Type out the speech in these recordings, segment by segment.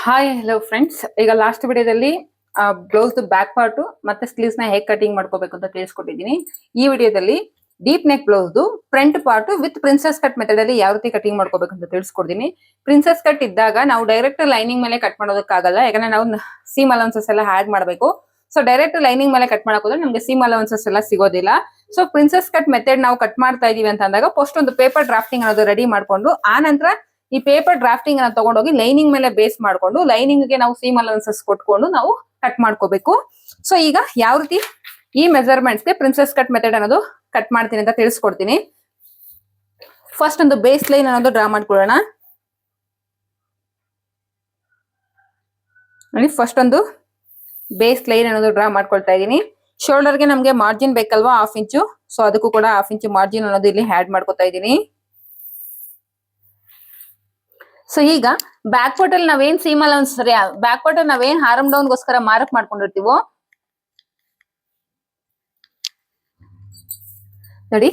Hi hello friends. ಈಗ last ವಿಡಿಯೋದಲ್ಲಿ blouse back part ಮತ್ತೆ ಸ್ಲೀವ್ಸ್ ನ ಹೇಗೆ ಕಟಿಂಗ್ ಮಾಡ್ಕೋಬೇಕು ಅಂತ ತಿಳಿಸ್ಕೊಟ್ಟಿದ್ದೀನಿ. ಈ ವಿಡಿಯೋದಲ್ಲಿ deep neck blouse front part with princess cut method ಅಲ್ಲಿ ಯಾವ ರೀತಿ ಕಟಿಂಗ್ ಮಾಡ್ಕೋಬೇಕು ಅಂತ ತಿಳಿಸ್ಕೊಡ್ತೀನಿ. ಪ್ರಿನ್ಸೆಸ್ ಕಟ್ ಇದ್ದಾಗ ನಾವು ಡೈರೆಕ್ಟ್ ಲೈನಿಂಗ್ ಮೇಲೆ ಕಟ್ ಮಾಡೋದಕ್ಕಾಗಲ್ಲ, ಯಾಕಂದ್ರೆ ನಾವು ಸೀಮ್ ಅಲೌನ್ಸಸ್ ಎಲ್ಲ ಆಡ್ ಮಾಡಬೇಕು. ಸೊ ಡೈರೆಕ್ಟ್ ಲೈನಿಂಗ್ ಮೇಲೆ ಕಟ್ ಮಾಡೋದ್ರೆ ನಮಗೆ ಸೀಮ್ ಅಲೌನ್ಸಸ್ ಎಲ್ಲ ಸಿಗೋದಿಲ್ಲ. ಸೊ ಪ್ರಿನ್ಸೆಸ್ ಕಟ್ ಮೆಥಡ್ ನಾವು ಕಟ್ ಮಾಡ್ತಾ ಇದೀವಿ ಅಂತ ಅಂದಾಗ ಫಸ್ಟ್ ಒಂದು ಪೇಪರ್ ಡ್ರಾಫ್ಟಿಂಗ್ ಅನ್ನೋದು ರೆಡಿ ಮಾಡ್ಕೊಂಡು ಆ ನಂತರ ಈ ಪೇಪರ್ ಡ್ರಾಫ್ಟಿಂಗ್ ಅನ್ನ ತಗೊಂಡೋಗಿ ಲೈನಿಂಗ್ ಮೇಲೆ ಬೇಸ್ ಮಾಡ್ಕೊಂಡು ಲೈನಿಂಗ್ ಗೆ ನಾವು ಸೀಮ್ ಅಲೌನ್ಸಸ್ ಕೊಟ್ಕೊಂಡು ನಾವು ಕಟ್ ಮಾಡ್ಕೋಬೇಕು. ಸೊ ಈಗ ಯಾವ ರೀತಿ ಈ ಮೆಜರ್ಮೆಂಟ್ಸ್ ಗೆ ಪ್ರಿನ್ಸೆಸ್ ಕಟ್ ಮೆಥಡ್ ಅನ್ನೋದು ಕಟ್ ಮಾಡ್ತೀನಿ ಅಂತ ತಿಳಿಸ್ಕೊಡ್ತೀನಿ. ಫಸ್ಟ್ ಒಂದು ಬೇಸ್ ಲೈನ್ ಅನ್ನೋದು ಡ್ರಾ ಮಾಡ್ಕೊಳ್ಳೋಣ. ನೋಡಿ, ಫಸ್ಟ್ ಒಂದು ಬೇಸ್ ಲೈನ್ ಅನ್ನೋದು ಡ್ರಾ ಮಾಡ್ಕೊಳ್ತಾ ಇದೀನಿ. ಶೋಲ್ಡರ್ ಗೆ ನಮ್ಗೆ ಮಾರ್ಜಿನ್ ಬೇಕಲ್ವಾ, 1/2 ಇಂಚು. ಸೊ ಅದಕ್ಕೂ ಕೂಡ 1/2 ಇಂಚು ಮಾರ್ಜಿನ್ ಅನ್ನೋದು ಇಲ್ಲಿ ಆಡ್ ಮಾಡ್ಕೊತಾ ಇದೀನಿ. ಸೊ ಈಗ ಬ್ಯಾಕ್ ಪಾರ್ಟ್ ಅಲ್ಲಿ ನಾವೇನ್ ಸೀಮ್ ಅಲೌನ್ಸ್ ಬ್ಯಾಕ್ ಪಾರ್ಟ್ ಅಲ್ಲಿ ನಾವೇನ್ ಆರ್ಮ್ ಡೌನ್ ಗೋಸ್ಕರ ಮಾರ್ಕ್ ಮಾಡ್ಕೊಂಡಿರ್ತೀವೋ ನೋಡಿ,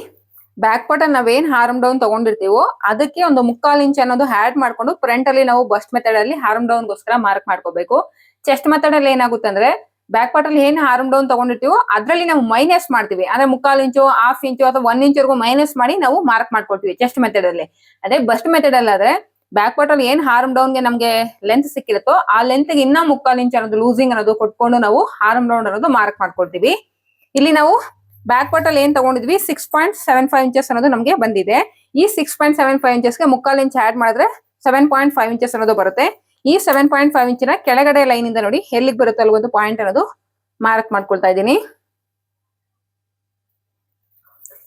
ಬ್ಯಾಕ್ ಪಾರ್ಟ್ ಅಲ್ಲಿ ನಾವೇನ್ ಆರ್ಮ್ ಡೌನ್ ತಗೊಂಡಿರ್ತೀವೋ ಅದಕ್ಕೆ ಒಂದು 3/4 ಇಂಚ್ ಅನ್ನೋದು ಆಡ್ ಮಾಡ್ಕೊಂಡು ಫ್ರಂಟ್ ಅಲ್ಲಿ ನಾವು ಬಸ್ಟ್ ಮೆಥಡ್ ಅಲ್ಲಿ ಆರ್ಮ್ ಡೌನ್ ಗೋಸ್ಕರ ಮಾರ್ಕ್ ಮಾಡ್ಕೋಬೇಕು. ಚೆಸ್ಟ್ ಮೆಥಡ್ ಅಲ್ಲಿ ಏನಾಗುತ್ತೆ ಅಂದ್ರೆ ಬ್ಯಾಕ್ ಪಾರ್ಟ್ ಅಲ್ಲಿ ಏನ್ ಆರ್ಮ್ ಡೌನ್ ತಗೊಂಡಿರ್ತೀವೋ ಅದ್ರಲ್ಲಿ ನಾವು ಮೈನಸ್ ಮಾಡ್ತೀವಿ. ಅಂದ್ರೆ 3/4 ಇಂಚು, 1/2 ಇಂಚು ಅಥವಾ 1 ಇಂಚ್ ವರೆಗೂ ಮೈನಸ್ ಮಾಡಿ ನಾವು ಮಾರ್ಕ್ ಮಾಡ್ಕೊಳ್ತೀವಿ ಚೆಸ್ಟ್ ಮೆಥಡ್ ಅಲ್ಲಿ. ಅದೇ ಬಸ್ಟ್ ಮೆಥಡ್ ಅಲ್ಲಿ ಆದ್ರೆ ಬ್ಯಾಕ್ ಪಾರ್ಟ್ ಅಲ್ಲಿ ಏನ್ ಆರ್ಮ್ ಡೌನ್ ಗೆ ನಮ್ಗೆ ಲೆಂತ್ ಸಿಕ್ಕಿರುತ್ತೋ ಆ ಲೆಂತ್ ಗೆ ಇನ್ನ 3/4 ಇಂಚ್ ಅನ್ನೋದು ಲೂಸಿಂಗ್ ಅನ್ನೋದು ಕೊಟ್ಕೊಂಡು ನಾವು ಆರ್ಮ್ ಡೌನ್ ಅನ್ನೋದು ಮಾರ್ಕ್ ಮಾಡ್ಕೊಳ್ತೀವಿ. ಇಲ್ಲಿ ನಾವು ಬ್ಯಾಕ್ ಪಾರ್ಟ್ ಅಲ್ಲಿ ಏನ್ ತಗೊಂಡಿದ್ವಿ 6.75 ಇಂಚಸ್ ಅನ್ನೋದು ನಮಗೆ ಬಂದಿದೆ. ಈ 6.75 ಇಂಚಸ್ ಗೆ 3/4 ಇಂಚ್ ಆಡ್ ಮಾಡಿದ್ರೆ 7.5 ಇಂಚಸ್ ಅನ್ನೋದು ಬರುತ್ತೆ. ಈ 7.5 ಇಂಚಿನ ಕೆಳಗಡೆ ಲೈನ್ ಇಂದ ನೋಡಿ ಎಲ್ಲಿಗೆ ಬರುತ್ತೆ ಅಲ್ಲಿ ಒಂದು ಪಾಯಿಂಟ್ ಅನ್ನೋದು ಮಾರ್ಕ್ ಮಾಡ್ಕೊಳ್ತಾ ಇದ್ದೀನಿ.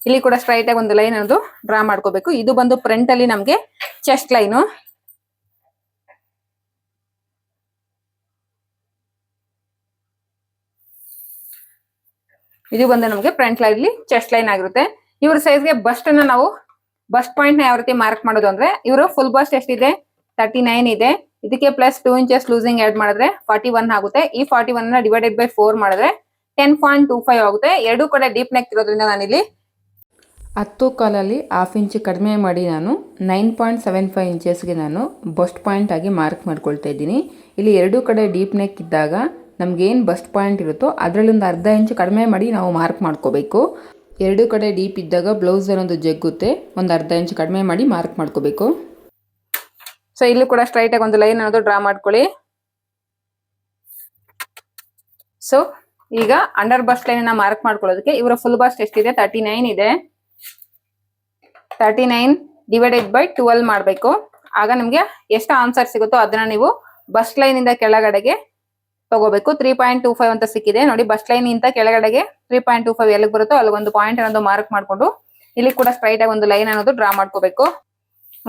ಇಲ್ಲಿ ಕೂಡ ಸ್ಟ್ರೈಟ್ ಆಗಿ ಒಂದು ಲೈನ್ ಅನ್ನೋದು ಡ್ರಾ ಮಾಡ್ಕೋಬೇಕು. ಇದು ಬಂದು ಫ್ರಂಟ್ ಅಲ್ಲಿ ನಮ್ಗೆ ಚೆಸ್ಟ್ ಲೈನು. ಇದು ಬಂದು ನಮಗೆ ಫ್ರಂಟ್ ಲೈನ್ ಅಲ್ಲಿ ಚೆಸ್ಟ್ ಲೈನ್ ಆಗಿರುತ್ತೆ. ಇವ್ರ ಸೈಜ್ಗೆ ಬಸ್ಟ್ ಅನ್ನ ನಾವು ಬಸ್ಟ್ ಪಾಯಿಂಟ್ ನ ಯಾವ ರೀತಿ ಮಾರ್ಕ್ ಮಾಡೋದು ಅಂದ್ರೆ, ಇವರು ಫುಲ್ ಬಸ್ಟ್ ಎಷ್ಟಿದೆ 39 ಇದೆ. ಇದಕ್ಕೆ ಪ್ಲಸ್ 2 ಇಂಚಸ್ ಲೂಸಿಂಗ್ ಆಡ್ ಮಾಡಿದ್ರೆ 41 ಆಗುತ್ತೆ. ಈ 41 ನ ಡಿವೈಡೆಡ್ ಬೈ 4 ಮಾಡಿದ್ರೆ 10.25 ಆಗುತ್ತೆ. ಎರಡು ಕಡೆ ಡೀಪ್ ನೆಕ್ ಇರೋದ್ರಿಂದ ನಾನಿಲ್ಲಿ 10 ಕಾಲಲ್ಲಿ 1/2 ಇಂಚ್ ಕಡಿಮೆ ಮಾಡಿ ನಾನು 9.75 ಇಂಚಸ್ಗೆ ನಾನು ಬಸ್ಟ್ ಪಾಯಿಂಟ್ ಆಗಿ ಮಾರ್ಕ್ ಮಾಡ್ಕೊಳ್ತಾ ಇದ್ದೀನಿ. ಇಲ್ಲಿ ಎರಡು ಕಡೆ ಡೀಪ್ ನೆಕ್ ಇದ್ದಾಗ ನಮಗೇನು ಬಸ್ಟ್ ಪಾಯಿಂಟ್ ಇರುತ್ತೋ ಅದರಲ್ಲಿ ಒಂದು 1/2 ಇಂಚ್ ಕಡಿಮೆ ಮಾಡಿ ನಾವು ಮಾರ್ಕ್ ಮಾಡ್ಕೋಬೇಕು. ಎರಡು ಕಡೆ ಡೀಪ್ ಇದ್ದಾಗ ಬ್ಲೌಸ್ ಅನ್ನೋದು ಜಗ್ಗುತ್ತೆ, ಒಂದು 1/2 ಇಂಚ್ ಕಡಿಮೆ ಮಾಡಿ ಮಾರ್ಕ್ ಮಾಡ್ಕೋಬೇಕು. ಸೊ ಇಲ್ಲಿ ಕೂಡ ಸ್ಟ್ರೈಟ್ ಆಗಿ ಒಂದು ಲೈನ್ ಅನ್ನೋದು ಡ್ರಾ ಮಾಡ್ಕೊಳ್ಳಿ. ಸೊ ಈಗ ಅಂಡರ್ ಬಸ್ಟ್ ಲೈನ್ ಅನ್ನ ಮಾರ್ಕ್ ಮಾಡ್ಕೊಳ್ಳೋದಕ್ಕೆ ಇವರ ಫುಲ್ ಬಸ್ಟ್ ಎಷ್ಟಿದೆ 39 ಇದೆ. 39 ಡಿವೈಡೆಡ್ ಬೈ 12 ಮಾಡಬೇಕು. ಆಗ ನಿಮ್ಗೆ ಎಷ್ಟು ಆನ್ಸರ್ ಸಿಗುತ್ತೋ ಅದನ್ನ ನೀವು ಬಸ್ಟ್ ಲೈನ್ ಇಂದ ಕೆಳಗಡೆಗೆ ತಗೋಬೇಕು. 3.25 ಅಂತ ಸಿಕ್ಕಿದೆ ನೋಡಿ. ಬಸ್ಟ್ ಲೈನ್ ಇಂದ ಕೆಳಗಡೆಗೆ 3.25 ಎಲ್ಲಿಗೆ ಬರುತ್ತೋ ಅಲ್ಲಿ ಒಂದು ಪಾಯಿಂಟ್ ಅನ್ನೋದು ಮಾರ್ಕ್ ಮಾಡ್ಕೊಂಡು ಇಲ್ಲಿ ಕೂಡ ಸ್ಟ್ರೈಟ್ ಆಗಿ ಒಂದು ಲೈನ್ ಅನ್ನೋದು ಡ್ರಾ ಮಾಡ್ಕೋಬೇಕು.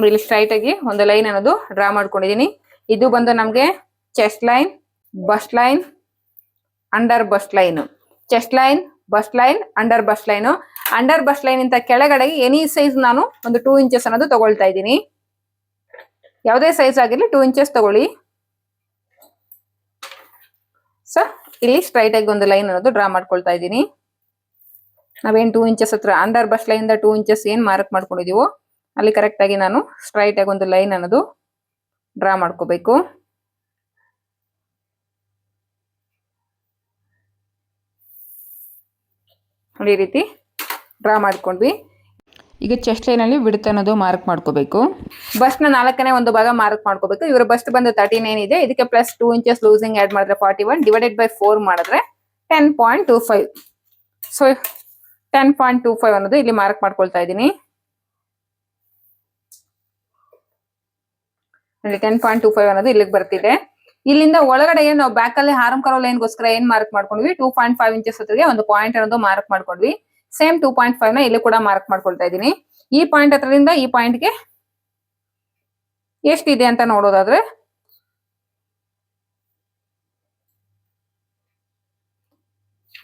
ಇಲ್ಲಿ ಸ್ಟ್ರೈಟ್ ಆಗಿ ಒಂದು ಲೈನ್ ಅನ್ನೋದು ಡ್ರಾ ಮಾಡ್ಕೊಂಡಿದೀನಿ. ಇದು ಬಂದು ನಮ್ಗೆ chest line, bust line, under bust line, chest line, bust line, under bust line. Under bust line ಇಂದ ಕೆಳಗಡೆಗೆ ಎನಿ ಸೈಜ್ ನಾನು ಒಂದು 2 ಇಂಚಸ್ ಅನ್ನೋದು ತಗೊಳ್ತಾ ಇದ್ದೀನಿ. ಯಾವುದೇ ಸೈಜ್ ಆಗಿರ್ಲಿ 2 ಇಂಚಸ್ ತಗೊಳ್ಳಿ. ಸೊ ಇಲ್ಲಿ ಸ್ಟ್ರೈಟ್ ಆಗಿ ಒಂದು ಲೈನ್ ಅನ್ನೋದು ಡ್ರಾ ಮಾಡ್ಕೊಳ್ತಾ ಇದ್ದೀನಿ. ನಾವೇನ್ 2 ಇಂಚಸ್ ಹತ್ರ ಅಂಡರ್ ಬಸ್ಟ್ ಲೈನ್ ಇಂದ 2 ಇಂಚಸ್ ಏನ್ ಮಾರ್ಕ್ ಮಾಡ್ಕೊಂಡಿದೀವೋ ಅಲ್ಲಿ ಕರೆಕ್ಟ್ ಆಗಿ ನಾನು ಸ್ಟ್ರೈಟ್ ಆಗಿ ಒಂದು ಲೈನ್ ಅನ್ನೋದು ಡ್ರಾ ಮಾಡ್ಕೋಬೇಕು. ಈ ರೀತಿ ಡ್ರಾ ಮಾಡ್ಕೊಂಡ್ವಿ. ಈಗ ಚೆಸ್ಟ್ ಲೈನಲ್ಲಿ ವಿಡ್ತ್ ಅನ್ನೋದು ಮಾರ್ಕ್ ಮಾಡ್ಕೋಬೇಕು. ಬಸ್ಟ್ ನ 4ನೇ ಒಂದು ಭಾಗ ಮಾರ್ಕ್ ಮಾಡ್ಕೋಬೇಕು. ಇವರ ಬಸ್ಟ್ ಬಂದು 39 ಇದೆ. ಇದಕ್ಕೆ ಪ್ಲಸ್ 2 ಇಂಚಸ್ ಲೂಸಿಂಗ್ ಆಡ್ ಮಾಡಿದ್ರೆ 41 ಡಿವೈಡೆಡ್ ಬೈ 4 ಮಾಡಿದ್ರೆ 10.25. ಸೊ 10.25 ಅನ್ನೋದು ಇಲ್ಲಿ ಮಾರ್ಕ್ ಮಾಡ್ಕೊಳ್ತಾ ಇದ್ದೀನಿ. 10.25 ಅನ್ನೋದು ಇಲ್ಲಿಗೆ ಬರ್ತಿದೆ. ಇಲ್ಲಿಂದ ಒಳಗಡೆ ನಾವು ಬ್ಯಾಕ್ ಅಲ್ಲಿ ಆರ್ಮ್ ಕರ್ವ್ ಲೈನ್ ಗೋಸ್ಕರ ಏನ್ ಮಾರ್ಕ್ ಮಾಡ್ಕೊಂಡ್ವಿ 2.5 ಇಂಚಸ್ ಹತ್ತಿಗೆ ಒಂದು ಪಾಯಿಂಟ್ ಅನ್ನೋದು ಮಾರ್ಕ್ ಮಾಡ್ಕೊಂಡ್ವಿ. ಸೇಮ್ 2.5 ನ ಇಲ್ಲಿ ಕೂಡ ಮಾರ್ಕ್ ಮಾಡ್ಕೊಳ್ತಾ ಇದ್ದೀನಿ. ಈ ಪಾಯಿಂಟ್ ಹತ್ರದಿಂದ ಈ ಪಾಯಿಂಟ್ ಗೆ ಎಷ್ಟಿದೆ ಅಂತ ನೋಡೋದಾದ್ರೆ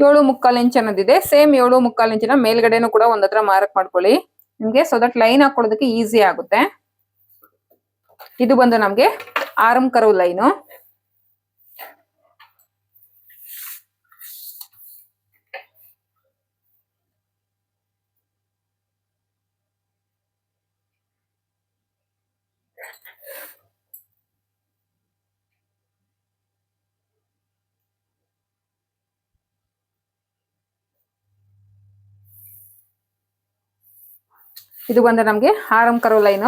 7.25 ಇಂಚ್ ಅನ್ನೋದಿದೆ. ಸೇಮ್ 7.25 ಇಂಚಿನ ಮೇಲ್ಗಡೆನೂ ಕೂಡ ಒಂದ್ ಹತ್ರ ಮಾರ್ಕ್ ಮಾಡ್ಕೊಳ್ಳಿ ನಿಮ್ಗೆ, ಸೊ ದಟ್ ಲೈನ್ ಹಾಕೊಳ್ಳೋದಕ್ಕೆ ಈಸಿ ಆಗುತ್ತೆ. ಇದು ಬಂದು ನಮ್ಗೆ ಆರ್ಮ್ ಕರ್ವ್ ಲೈನು. ಇದು ಬಂದ್ರೆ ನಮ್ಗೆ ಆರಂ ಕರ್ವ್ ಲೈನ್.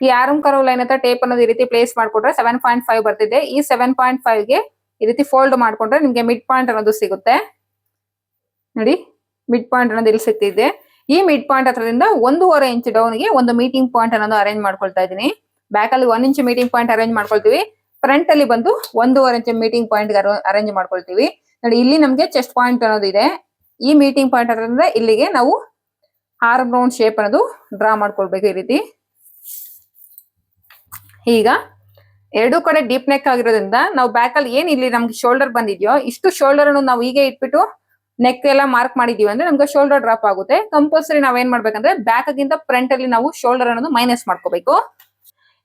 ಈ ಆರಂ ಕರ್ವ್ ಲೈನ್ ಹತ್ರ ಟೇಪ್ ಅನ್ನೋದು ಈ ರೀತಿ ಪ್ಲೇಸ್ ಮಾಡ್ಕೊಂಡ್ರೆ 7.5 ಬರ್ತಿದೆ. ಈ 7.5 ಗೆ ಈ ರೀತಿ ಫೋಲ್ಡ್ ಮಾಡ್ಕೊಂಡ್ರೆ ನಿಮ್ಗೆ ಮಿಡ್ ಪಾಯಿಂಟ್ ಅನ್ನೋದು ಸಿಗುತ್ತೆ. ನೋಡಿ ಮಿಡ್ ಪಾಯಿಂಟ್ ಅನ್ನೋದು ಇಲ್ಲಿ ಸಿಗ್ತಿದೆ. ಈ ಮಿಡ್ ಪಾಯಿಂಟ್ ಹತ್ರದಿಂದ 1.5 ಇಂಚ್ ಡೌನ್ ಗೆ ಒಂದು ಮೀಟಿಂಗ್ ಪಾಯಿಂಟ್ ಅನ್ನೋದು ಅರೇಂಜ್ ಮಾಡ್ಕೊಳ್ತಾ ಇದೀನಿ. ಬ್ಯಾಕ್ ಅಲ್ಲಿ 1 ಇಂಚ್ ಮೀಟಿಂಗ್ ಪಾಯಿಂಟ್ ಅರೇಂಜ್ ಮಾಡ್ಕೊಳ್ತೀವಿ. ಫ್ರಂಟ್ ಅಲ್ಲಿ ಬಂದು 1.5 ಇಂಚ್ ಮೀಟಿಂಗ್ ಪಾಯಿಂಟ್ ಅರೇಂಜ್ ಮಾಡ್ಕೊಳ್ತೀವಿ. ನೋಡಿ ಇಲ್ಲಿ ನಮ್ಗೆ ಚೆಸ್ಟ್ ಪಾಯಿಂಟ್ ಅನ್ನೋದು ಇದೆ. ಈ ಮೀಟಿಂಗ್ ಪಾಯಿಂಟ್ ಹತ್ರದಿಂದ ಇಲ್ಲಿಗೆ ನಾವು ಆರ್ಮ್ ರೌಂಡ್ ಶೇಪ್ ಅನ್ನೋದು ಡ್ರಾ ಮಾಡ್ಕೊಳ್ಬೇಕು ಈ ರೀತಿ. ಈಗ ಎರಡು ಕಡೆ ಡೀಪ್ ನೆಕ್ ಆಗಿರೋದ್ರಿಂದ ನಾವು ಬ್ಯಾಕ್ ಅಲ್ಲಿ ಏನ್ ಇಲ್ಲಿ ನಮ್ಗೆ ಶೋಲ್ಡರ್ ಬಂದಿದ್ಯೋ ಇಷ್ಟು ಶೋಲ್ಡರ್ ಅನ್ನು ನಾವು ಹೀಗೆ ಇಟ್ಬಿಟ್ಟು ನೆಕ್ ಎಲ್ಲ ಮಾರ್ಕ್ ಮಾಡಿದೀವಿ ಅಂದ್ರೆ ನಮ್ಗೆ ಶೋಲ್ಡರ್ ಡ್ರಾಪ್ ಆಗುತ್ತೆ. ಕಂಪಲ್ಸರಿ ನಾವ್ ಏನ್ ಮಾಡ್ಬೇಕಂದ್ರೆ ಬ್ಯಾಕ್ ಗಿಂತ ಫ್ರಂಟ್ ಅಲ್ಲಿ ನಾವು ಶೋಲ್ಡರ್ ಅನ್ನೋದು ಮೈನಸ್ ಮಾಡ್ಕೋಬೇಕು.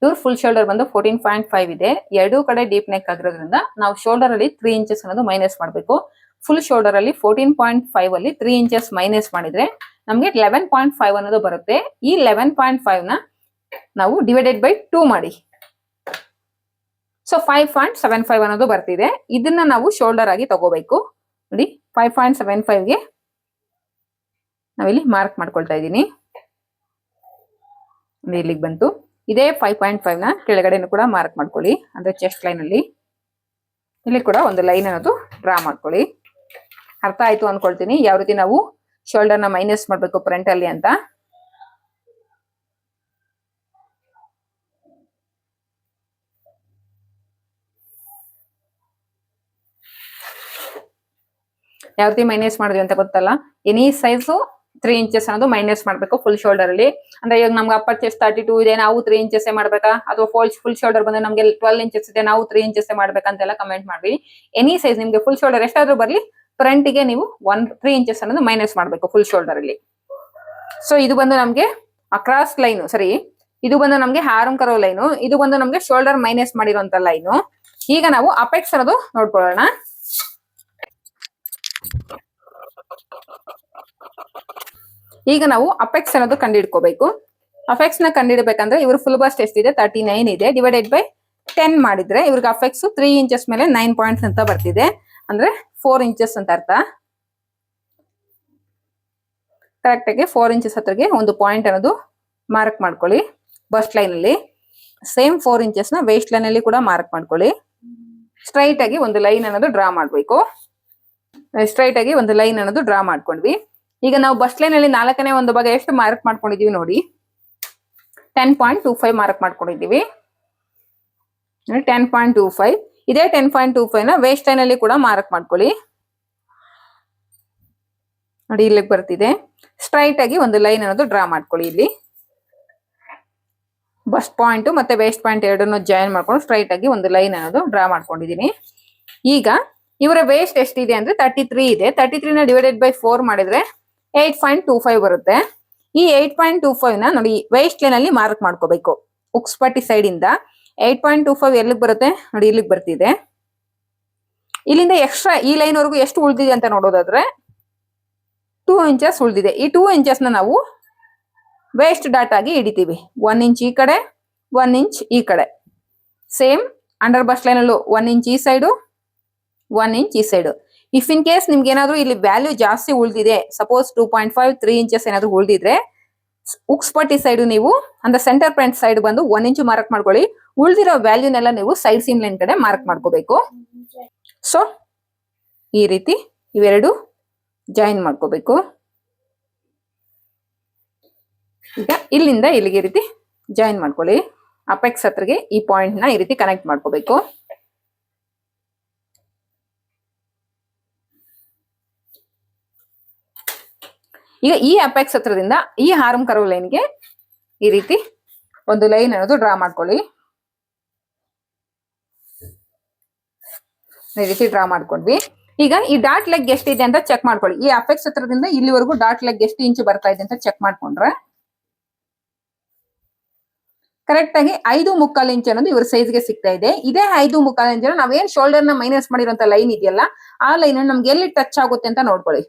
ಇವ್ರ ಫುಲ್ ಶೋಲ್ಡರ್ ಬಂದು 14.5 ಇದೆ. ಎರಡೂ ಕಡೆ ಡೀಪ್ ನೆಕ್ ಆಗಿರೋದ್ರಿಂದ ನಾವು ಶೋಲ್ಡರ್ ಅಲ್ಲಿ 3 ಇಂಚಸ್ ಅನ್ನೋದು ಮೈನಸ್ ಮಾಡ್ಬೇಕು. ಫುಲ್ ಶೋಲ್ಡರ್ ಅಲ್ಲಿ 14.5 ಅಲ್ಲಿ 3 ಇಂಚಸ್ ಮೈನಸ್ ಮಾಡಿದ್ರೆ ನಮ್ಗೆ 11.5 ಅನ್ನೋದು ಬರುತ್ತೆ. ಈ 11.5 ನ ನಾವು ಡಿವೈಡೆಡ್ ಬೈ 2 ಮಾಡಿ. ಸೊ 5.75 ಅನ್ನೋದು ಬರ್ತಿದೆ. ಇದನ್ನ ನಾವು ಶೋಲ್ಡರ್ ಆಗಿ ತಗೋಬೇಕು. ನೋಡಿ 5.75 ಗೆ ನಾವಿಲ್ಲಿ ಮಾರ್ಕ್ ಮಾಡ್ಕೊಳ್ತಾ ಇದ್ದೀನಿ. ಇಲ್ಲಿಗೆ ಬಂತು. ಇದೇ 5.5 ನ ಕೆಳಗಡೆನೂ ಕೂಡ ಮಾರ್ಕ್ ಮಾಡ್ಕೊಳ್ಳಿ. ಅಂದ್ರೆ ಚೆಸ್ಟ್ ಲೈನ್ ಅಲ್ಲಿ ಇಲ್ಲಿ ಕೂಡ ಒಂದು ಲೈನ್ ಅನ್ನೋದು ಡ್ರಾ ಮಾಡ್ಕೊಳ್ಳಿ. ಅರ್ಥ ಆಯ್ತು ಅನ್ಕೊಳ್ತೀನಿ ಯಾವ ರೀತಿ ನಾವು ಶೋಲ್ಡರ್ ನ ಮೈನಸ್ ಮಾಡ್ಬೇಕು ಫ್ರಂಟ್ ಅಲ್ಲಿ ಅಂತ. ಯಾವ ರೀತಿ ಮೈನಸ್ ಮಾಡಿದ್ವಿ ಅಂತ ಗೊತ್ತಲ್ಲ. ಎನಿ ಸೈಜು 3 ಇಂಚಸ್ ಅನ್ನೋದು ಮೈನಸ್ ಮಾಡ್ಬೇಕು ಫುಲ್ ಶೋಲ್ಡರ್ ಅಲ್ಲಿ. ಅಂದ್ರೆ ಇವಾಗ ನಮ್ಗೆ ಅಪ್ಪರ್ ಚೆಸ್ಟ್ 32 ಇದೆ, ನಾವು 3 ಇಂಚಸ್ ಮಾಡ್ಬೇಕಾ, ಅಥವಾ ಫುಲ್ ಶೋಲ್ಡರ್ ಬಂದ್ರೆ ನಮ್ಗೆ 12 ಇಂಚಸ್ ಇದೆ, ನಾವು 3 ಇಂಚಸ್ ಮಾಡ್ಬೇಕಂತೆಲ್ಲ ಕಮೆಂಟ್ ಮಾಡಿ. ಎನಿ ಸೈಜ್ ನಿಮ್ಗೆ ಫುಲ್ ಶೋಲ್ಡರ್ ಎಷ್ಟಾದ್ರೂ ಬರ್ಲಿ, ಫ್ರಂಟ್ ಗೆ ನೀವು 3 ಇಂಚಸ್ ಅನ್ನೋದು ಮೈನಸ್ ಮಾಡ್ಬೇಕು ಫುಲ್ ಶೋಲ್ಡರ್ ಅಲ್ಲಿ. ಸೊ ಇದು ಬಂದು ನಮ್ಗೆ ಅಕ್ರಾಸ್ ಲೈನ್, ಸರಿ ಇದು ಬಂದು ನಮ್ಗೆ ಆರ್ಮ್ ಕರ್ವ್ ಲೈನು, ಇದು ಬಂದು ನಮ್ಗೆ ಶೋಲ್ಡರ್ ಮೈನಸ್ ಮಾಡಿರುವಂತ ಲೈನು. ಈಗ ನಾವು ಅಪೆಕ್ಸ್ ಅನ್ನೋದು ನೋಡ್ಕೊಳ್ಳೋಣ. ಈಗ ನಾವು ಅಪೆಕ್ಸ್ ಅನ್ನೋದು ಕಂಡುಹಿಡ್ಕೋಬೇಕು. ಅಪೆಕ್ಸ್ ನ ಕಂಡುಹಿಡಬೇಕಂದ್ರೆ ಇವ್ರ ಫುಲ್ ಬಸ್ಟ್ ಎಷ್ಟಿದೆ 39 ಇದೆ. ಡಿವೈಡೆಡ್ ಬೈ 10 ಮಾಡಿದ್ರೆ ಇವ್ರಿಗೆ ಅಪೆಕ್ಸ್ 3 ಇಂಚಸ್ ಮೇಲೆ 9 ಪಾಯಿಂಟ್ಸ್ ಅಂತ ಬರ್ತಿದೆ. ಅಂದ್ರೆ 4 ಇಂಚಸ್ ಅಂತ ಅರ್ಥ. ಕರೆಕ್ಟ್ ಆಗಿ 4 ಇಂಚಸ್ ಹತ್ರಗೆ ಒಂದು ಪಾಯಿಂಟ್ ಅನ್ನೋದು ಮಾರ್ಕ್ ಮಾಡ್ಕೊಳ್ಳಿ ಬಸ್ಟ್ ಲೈನ್ ಅಲ್ಲಿ. ಸೇಮ್ 4 ಇಂಚಸ್ ನ ವೇಸ್ಟ್ ಲೈನ್ ಅಲ್ಲಿ ಕೂಡ ಮಾರ್ಕ್ ಮಾಡ್ಕೊಳ್ಳಿ. ಸ್ಟ್ರೈಟ್ ಆಗಿ ಒಂದು ಲೈನ್ ಅನ್ನೋದು ಡ್ರಾ ಮಾಡ್ಬೇಕು. ಸ್ಟ್ರೈಟ್ ಆಗಿ ಒಂದು ಲೈನ್ ಅನ್ನೋದು ಡ್ರಾ ಮಾಡ್ಕೊಂಡ್ವಿ. ಈಗ ನಾವು ಬಸ್ಟ್ ಲೈನ್ ಅಲ್ಲಿ 4ನೇ ಒಂದು ಭಾಗ ಎಷ್ಟು ಮಾರ್ಕ್ ಮಾಡ್ಕೊಂಡಿದೀವಿ ನೋಡಿ, 10.25 ಮಾರ್ಕ್ ಮಾಡ್ಕೊಂಡಿದೀವಿ. 10.25 ಇದೇ 10.25 ನ ವೇಸ್ಟ್ ಲೈನ್ ಅಲ್ಲಿ ಕೂಡ ಮಾರ್ಕ್ ಮಾಡ್ಕೊಳ್ಳಿ. ನೋಡಿ ಇಲ್ಲಿಗೆ ಬರ್ತಿದೆ. ಸ್ಟ್ರೈಟ್ ಆಗಿ ಒಂದು ಲೈನ್ ಅನ್ನೋದು ಡ್ರಾ ಮಾಡ್ಕೊಳ್ಳಿ. ಇಲ್ಲಿ ಬಸ್ಟ್ ಪಾಯಿಂಟ್ ಮತ್ತೆ ವೇಸ್ಟ್ ಪಾಯಿಂಟ್ ಎರಡನ್ನು ಜಾಯಿನ್ ಮಾಡ್ಕೊಂಡು ಸ್ಟ್ರೈಟ್ ಆಗಿ ಒಂದು ಲೈನ್ ಅನ್ನೋದು ಡ್ರಾ ಮಾಡ್ಕೊಂಡಿದೀನಿ. ಈಗ ಇವರ ವೇಸ್ಟ್ ಎಷ್ಟಿದೆ ಅಂದ್ರೆ 33 ಇದೆ. 33 ನ ಡಿವೈಡೆಡ್ ಬೈ 4 ಮಾಡಿದ್ರೆ 8.25 ಬರುತ್ತೆ. ಈ 8.25 ನ ನೋಡಿ ವೇಸ್ಟ್ ಲೈನ್ ಅಲ್ಲಿ ಮಾರ್ಕ್ ಮಾಡ್ಕೋಬೇಕು. ಉಕ್ಸ್ಪಟ್ಟಿ ಸೈಡ್ ಇಂದ 8.25 ಎಲ್ಲಿಗೆ ಬರುತ್ತೆ ನೋಡಿ, ಇಲ್ಲಿಗೆ ಬರ್ತಿದೆ. ಇಲ್ಲಿಂದ ಎಕ್ಸ್ಟ್ರಾ ಈ ಲೈನ್ ವರೆಗೂ ಎಷ್ಟು ಉಳಿದಿದೆ ಅಂತ ನೋಡೋದಾದ್ರೆ 2 ಇಂಚಸ್ ಉಳಿದಿದೆ. ಈ 2 ಇಂಚಸ್ ನ ನಾವು ವೇಸ್ಟ್ ಡಾಟ್ ಆಗಿ ಹಿಡಿತೀವಿ. 1 ಇಂಚ್ ಈ ಕಡೆ, 1 ಇಂಚ್ ಈ ಕಡೆ. ಸೇಮ್ ಅಂಡರ್ ಬಸ್ಟ್ ಲೈನ್ ಅಲ್ಲೂ 1 ಇಂಚ್ ಈ ಸೈಡು, 1 ಇಂಚ್ ಈ ಸೈಡು. ಇಫ್ ಇನ್ ಕೇಸ್ ನಿಮ್ಗೆ ಏನಾದ್ರು ಇಲ್ಲಿ ವ್ಯಾಲ್ಯೂ ಜಾಸ್ತಿ ಉಳಿದಿದೆ, ಸಪೋಸ್ 2.5 3 ಇಂಚಸ್ ಏನಾದ್ರು ಉಳಿದಿದ್ರೆ ಉಕ್ಸ್ಪಟ್ಟಿ ಸೈಡ್ ನೀವು ಅಂದ್ರೆ ಸೆಂಟರ್ ಪಾಯಿಂಟ್ ಸೈಡ್ ಬಂದು 1 ಇಂಚ್ ಮಾರ್ಕ್ ಮಾಡ್ಕೊಳ್ಳಿ. ಉಳಿದಿರೋ ವ್ಯಾಲ್ಯೂನೆಲ್ಲ ನೀವು ಸೈಡ್ ಸೀಮ್ ಲೈನ್ ಕಡೆ ಮಾರ್ಕ್ ಮಾಡ್ಕೋಬೇಕು. ಸೊ ಈ ರೀತಿ ಇವೆರಡು ಜಾಯಿನ್ ಮಾಡ್ಕೋಬೇಕು. ಈಗ ಇಲ್ಲಿಂದ ಇಲ್ಲಿಗೆ ಈ ರೀತಿ ಜಾಯಿನ್ ಮಾಡ್ಕೊಳ್ಳಿ. ಅಪೆಕ್ಸ್ ಹತ್ರಗೆ ಈ ಪಾಯಿಂಟ್ ನ ಈ ರೀತಿ ಕನೆಕ್ಟ್ ಮಾಡ್ಕೋಬೇಕು. ಈಗ ಈ ಅಪೆಕ್ಸ್ ಹತ್ರದಿಂದ ಈ ಆರ್ಮ್ ಕರ್ವ್ ಲೈನ್ಗೆ ಈ ರೀತಿ ಒಂದು ಲೈನ್ ಅನ್ನೋದು ಡ್ರಾ ಮಾಡ್ಕೊಳ್ಳಿ. ಈ ರೀತಿ ಡ್ರಾ ಮಾಡ್ಕೊಂಡ್ವಿ. ಈಗ ಈ ಡಾಟ್ ಲೆಗ್ ಎಷ್ಟಿದೆ ಅಂತ ಚೆಕ್ ಮಾಡ್ಕೊಳ್ಳಿ. ಈ ಅಪೆಕ್ಸ್ ಹತ್ರದಿಂದ ಇಲ್ಲಿವರೆಗೂ ಡಾಟ್ ಲೆಗ್ ಎಷ್ಟು ಇಂಚ್ ಬರ್ತಾ ಇದೆ ಅಂತ ಚೆಕ್ ಮಾಡ್ಕೊಂಡ್ರೆ ಕರೆಕ್ಟ್ ಆಗಿ 5.25 ಇಂಚ್ ಅನ್ನೋದು ಇವ್ರ ಸೈಜ್ಗೆ ಸಿಗ್ತಾ ಇದೆ. ಇದೇ 5.25 ಇಂಚ್ ನಾವೇನ್ ಶೋಲ್ಡರ್ ನ ಮೈನಸ್ ಮಾಡಿರುವಂತ ಲೈನ್ ಇದೆಯಲ್ಲ, ಆ ಲೈನ್ ನಮ್ಗೆ ಎಲ್ಲಿ ಟಚ್ ಆಗುತ್ತೆ ಅಂತ ನೋಡ್ಕೊಳ್ಳಿ.